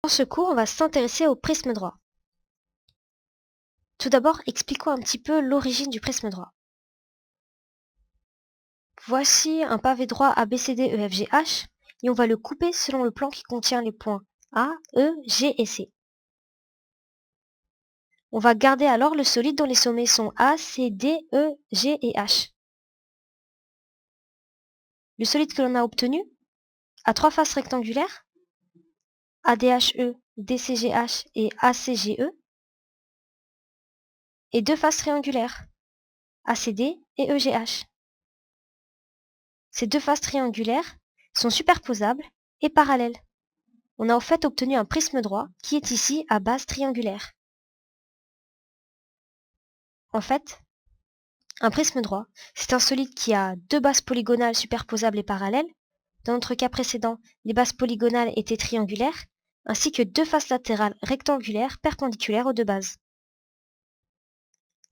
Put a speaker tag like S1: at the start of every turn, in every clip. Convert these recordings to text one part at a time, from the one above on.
S1: Dans ce cours, on va s'intéresser au prisme droit. Tout d'abord, expliquons un petit peu l'origine du prisme droit. Voici un pavé droit ABCDEFGH et on va le couper selon le plan qui contient les points A, E, G et C. On va garder alors le solide dont les sommets sont A, C, D, E, G et H. Le solide que l'on a obtenu a trois faces rectangulaires, ADHE, DCGH et ACGE, et deux faces triangulaires, ACD et EGH. Ces deux faces triangulaires sont superposables et parallèles. On a en fait obtenu un prisme droit qui est ici à base triangulaire. En fait, un prisme droit, c'est un solide qui a deux bases polygonales superposables et parallèles. Dans notre cas précédent, les bases polygonales étaient triangulaires, ainsi que deux faces latérales rectangulaires perpendiculaires aux deux bases.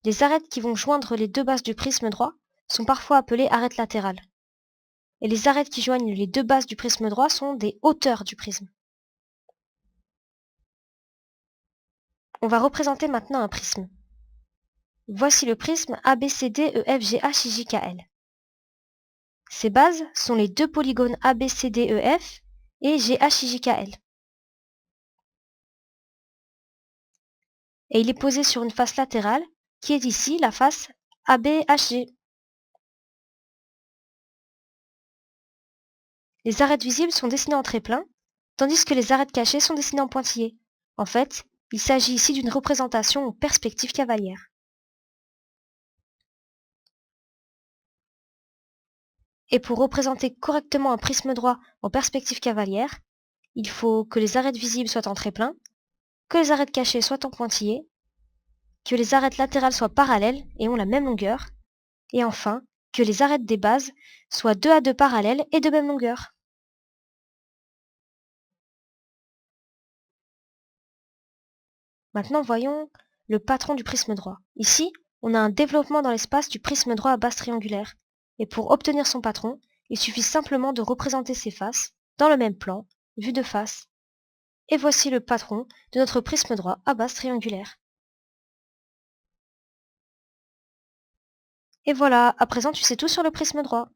S1: Les arêtes qui vont joindre les deux bases du prisme droit sont parfois appelées arêtes latérales. Et les arêtes qui joignent les deux bases du prisme droit sont des hauteurs du prisme. On va représenter maintenant un prisme. Voici le prisme ABCDEFGHIJKL. Ses bases sont les deux polygones ABCDEF et GHIJKL. Et il est posé sur une face latérale qui est ici la face ABHG. Les arêtes visibles sont dessinées en trait plein, tandis que les arêtes cachées sont dessinées en pointillés. En fait, il s'agit ici d'une représentation en perspective cavalière. Et pour représenter correctement un prisme droit en perspective cavalière, il faut que les arêtes visibles soient en trait plein, que les arêtes cachées soient en pointillés, que les arêtes latérales soient parallèles et ont la même longueur, et enfin, que les arêtes des bases soient 2 à 2 parallèles et de même longueur. Maintenant, voyons le patron du prisme droit. Ici, on a un développement dans l'espace du prisme droit à base triangulaire. Et pour obtenir son patron, il suffit simplement de représenter ses faces dans le même plan, vu de face. Et voici le patron de notre prisme droit à base triangulaire. Et voilà, à présent tu sais tout sur le prisme droit.